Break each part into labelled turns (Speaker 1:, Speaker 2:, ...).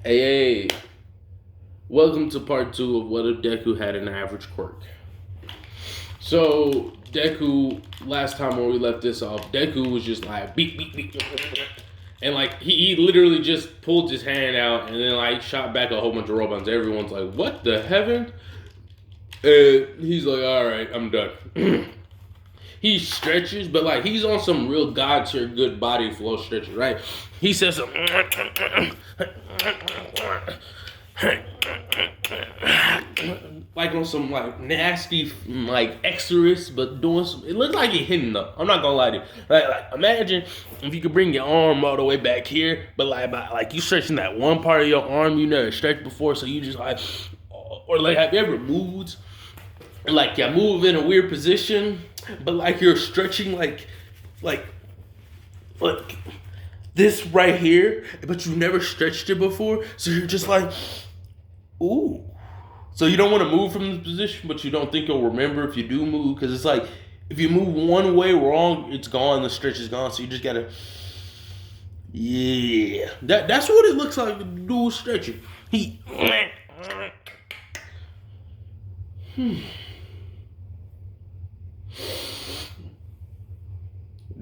Speaker 1: Hey, welcome to part two of what if Deku had an average quirk. So, Deku, last time where we left this off, Deku was just like, beep, beep, beep. And like, he literally just pulled his hand out and then like shot back a whole bunch of robots. Everyone's like, what the heaven? And he's like, alright, I'm done. He stretches, but like he's on some real god tier good body flow stretches, right? He says some like on some like nasty like Exorcist, but doing some. It looks like he hitting though. I'm not gonna lie to you. Like imagine if you could bring your arm all the way back here, but like you stretching that one part of your arm you never stretched before, so you just like, or like have you ever moved? Like you move in a weird position, but like you're stretching like this right here, but you never stretched it before, so you're just like, ooh. So you don't want to move from this position, but you don't think you'll remember if you do move, because it's like if you move one way wrong, it's gone. The stretch is gone. So you just gotta, yeah. That's what it looks like. The dude stretching. He.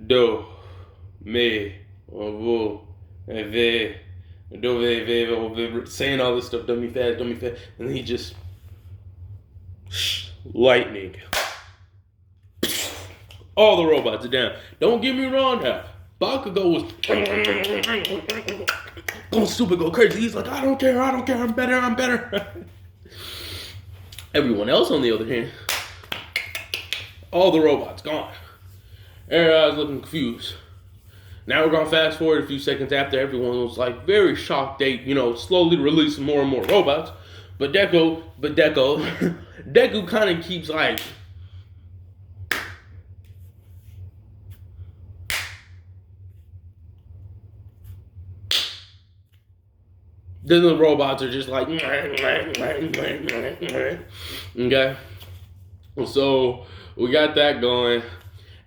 Speaker 1: Do, me, vo, ve, do, ve, saying all this stuff, dummy fast, and then he just, lightning. All the robots are down. Don't get me wrong now. Bakugo was going stupid, go crazy. He's like, I don't care, I'm better. Everyone else, on the other hand, all the robots gone. Everybody's looking confused. Now we're gonna fast forward a few seconds after everyone was like very shocked. They, slowly releasing more and more robots. But Deku kind of keeps like, then the robots are just like, okay. So we got that going.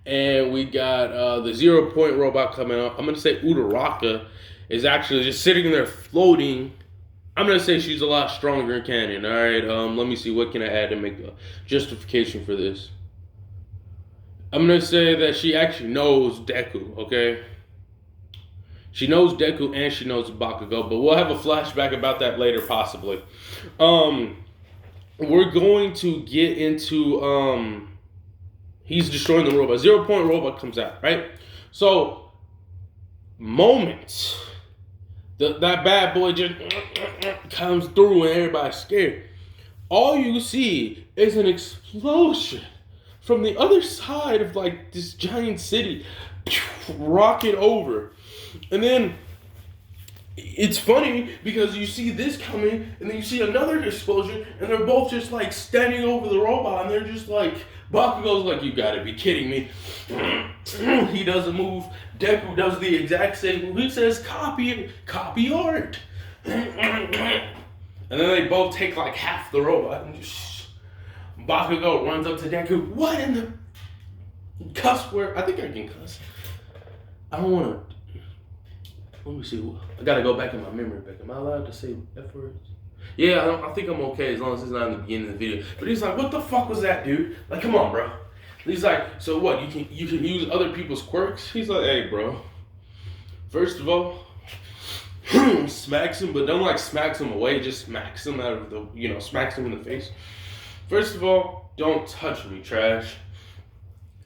Speaker 1: And we got the 0 point robot coming up. I'm going to say Uraraka is actually just sitting there floating. I'm going to say she's a lot stronger in canon. All right, let me see. What can I add to make a justification for this? I'm going to say that she actually knows Deku, okay? She knows Deku and she knows Bakugo. But we'll have a flashback about that later, possibly. We're going to get into... He's destroying the robot. 0 point robot comes out, right? So, moments. That bad boy just comes through and everybody's scared. All you see is an explosion from the other side of like this giant city, rocking over. And then it's funny because you see this coming and then you see another explosion and they're both just like standing over the robot and they're just like, Bakugo's like, you gotta be kidding me. He doesn't move. Deku does the exact same move. He says, copy art. And then they both take like half the robot and just, Bakugo runs up to Deku. What in the cuss word? I think I can cuss. I don't wanna. Let me see. I gotta go back in my memory bank. Am I allowed to say F words? Yeah, I think I'm okay as long as it's not in the beginning of the video. But he's like, what the fuck was that, dude? Like, come on, bro. He's like, so what? You can use other people's quirks? He's like, hey, bro. First of all, smacks him, but don't like smacks him away. Just smacks him out of the, smacks him in the face. First of all, don't touch me, trash.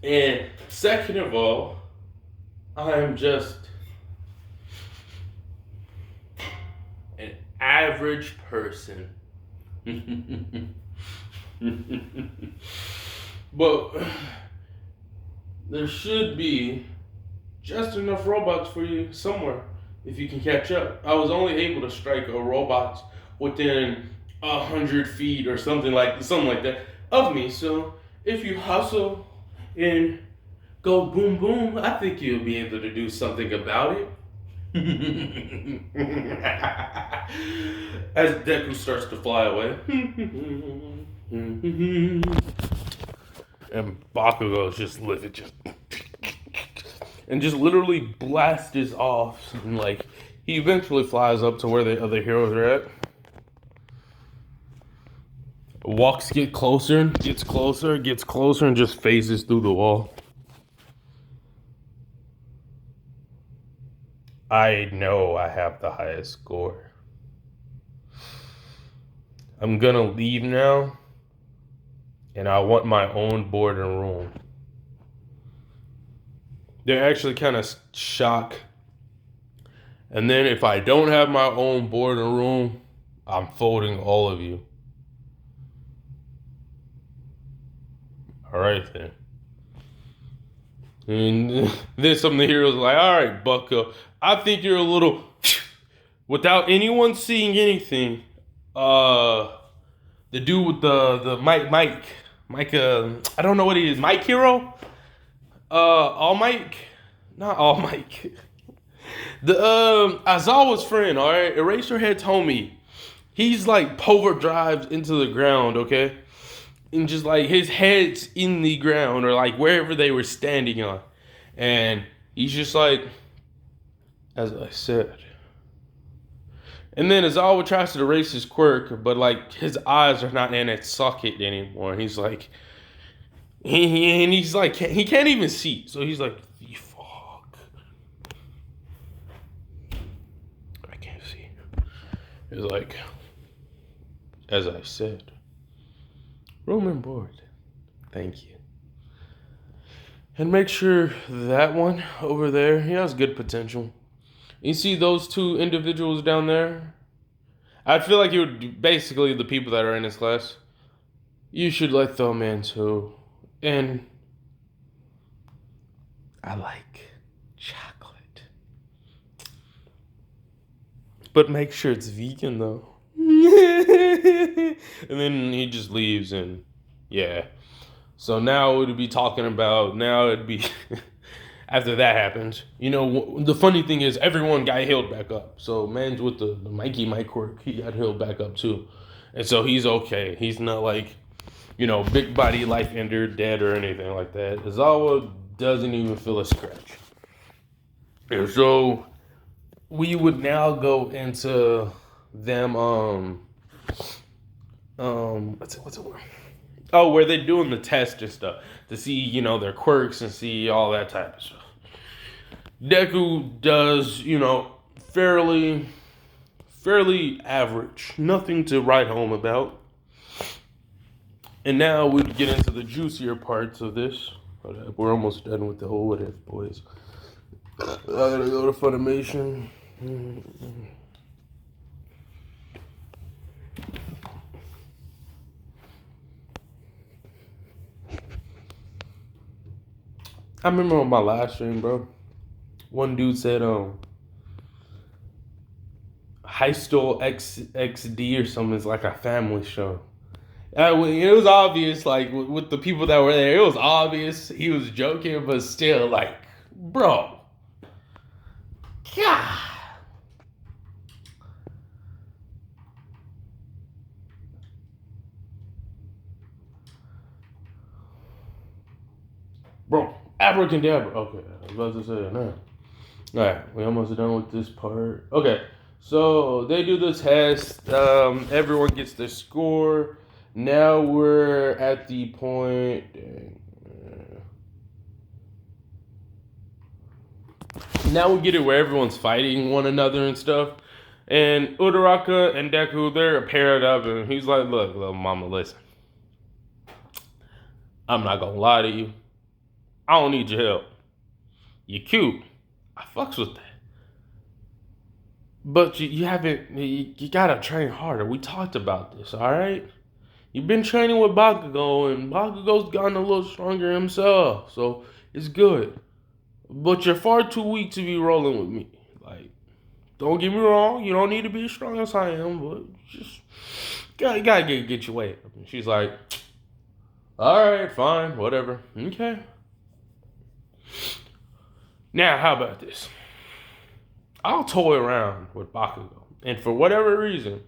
Speaker 1: And second of all, I'm just average person. But there should be just enough robots for you somewhere if you can catch up. I was only able to strike a robot within 100 feet or something like that of me. So if you hustle and go boom boom, I think you'll be able to do something about it. As Deku starts to fly away. And Bakugo is just living, and just literally blasts off and like He eventually flies up to where the other heroes are at. Walks gets closer, and just phases through the wall. I know I have the highest score. I'm gonna leave now, and I want my own board and room. They're actually kind of shocked. And then if I don't have my own board and room, I'm folding all of you. All right then. And then some of the heroes are like, all right, Bucko, I think you're a little, without anyone seeing anything, the dude with the Mike, I don't know what he is, Mike Hero? All Mike? Not All Mike. The Azawa's friend, alright? Eraserhead told me. He's like power drives into the ground, okay? And just like his head's in the ground or like wherever they were standing on. And he's just like, as I said. And then Azawa tries to erase his quirk, but like his eyes are not in its socket anymore. And he's like, he can't even see. So he's like, the fuck. I can't see. It's like, as I said. Room and board. Thank you. And make sure that one over there, he has good potential. You see those two individuals down there? I feel like you would basically the people that are in this class. You should let them in too. And I like chocolate. But make sure it's vegan though. And then he just leaves and yeah. So now it'd be talking about, after that happens, you know, the funny thing is everyone got healed back up. So man's with the Mikey Mike quirk, he got healed back up too. And so he's okay. He's not like, you know, big body life ender, dead or anything like that. Azawa doesn't even feel a scratch. And so we would now go into them what's it oh, where they're doing the test and stuff to see, you know, their quirks and see all that type of stuff. Deku does, you know, fairly average, nothing to write home about. And now we get into the juicier parts of this. We're almost done with the whole what if, boys. I gotta go to Funimation. I remember on my last stream, bro, one dude said, High School XD or something is like a family show. It was obvious, like, with the people that were there, it was obvious he was joking, but still, like, bro. God. Bro, abracadabra. Okay, I was about to say that now. Alright, we almost done with this part. Okay, so they do the test. Everyone gets their score. Now we're at the point. Now we get it where everyone's fighting one another and stuff. And Uraraka and Deku, they're paired up, and he's like, look, little mama, listen. I'm not gonna lie to you. I don't need your help. You're cute. I fucks with that. But you haven't, you gotta train harder. We talked about this, alright? You've been training with Bakugo, and Bakugo's gotten a little stronger himself, so it's good. But you're far too weak to be rolling with me. Like, don't get me wrong, you don't need to be as strong as I am, but just, you gotta get your weight up. And she's like, alright, fine, whatever. Okay. Now, how about this? I'll toy around with Bakugo, and for whatever reason,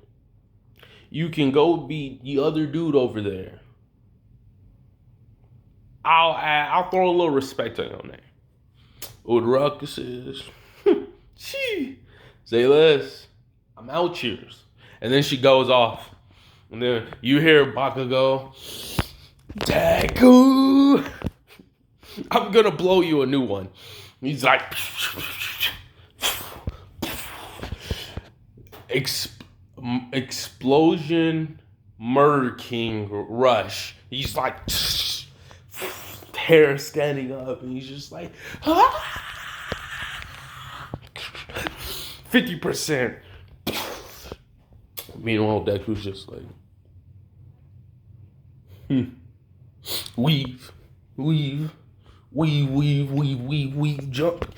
Speaker 1: you can go beat the other dude over there. I'll throw a little respect on your name. Uraraka says, gee, Say less. I'm out, cheers. And then she goes off. And then you hear Baka go, deku. I'm gonna blow you a new one. He's like, explosion, Murder King rush. He's like, hair standing up, and he's just like, 50%. Meanwhile, Deku's just like, weave, weave, weave, weave, weave, weave, weave, jump.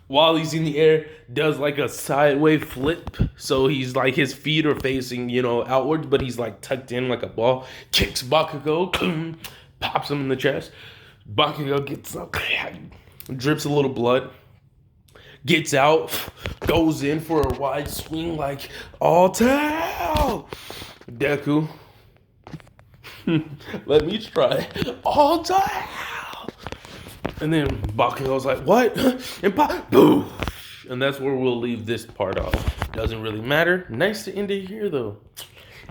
Speaker 1: While he's in the air, does like a sideways flip. So he's like, his feet are facing, outwards, but he's like tucked in like a ball. Kicks Bakugo, pops him in the chest. Bakugo gets up, drips a little blood. Gets out, goes in for a wide swing like, all tail. Deku, let me try. All tail. And then Bakugo's like, what? And boom. And that's where we'll leave this part off. Doesn't really matter. Nice to end it here, though.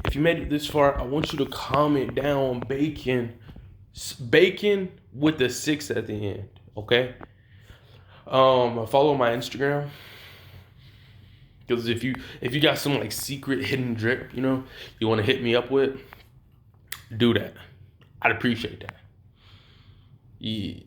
Speaker 1: If you made it this far, I want you to comment down bacon with the 6 at the end, okay? Follow my Instagram. Because if you got some like secret hidden drip, you want to hit me up with, do that. I'd appreciate that. Yeah.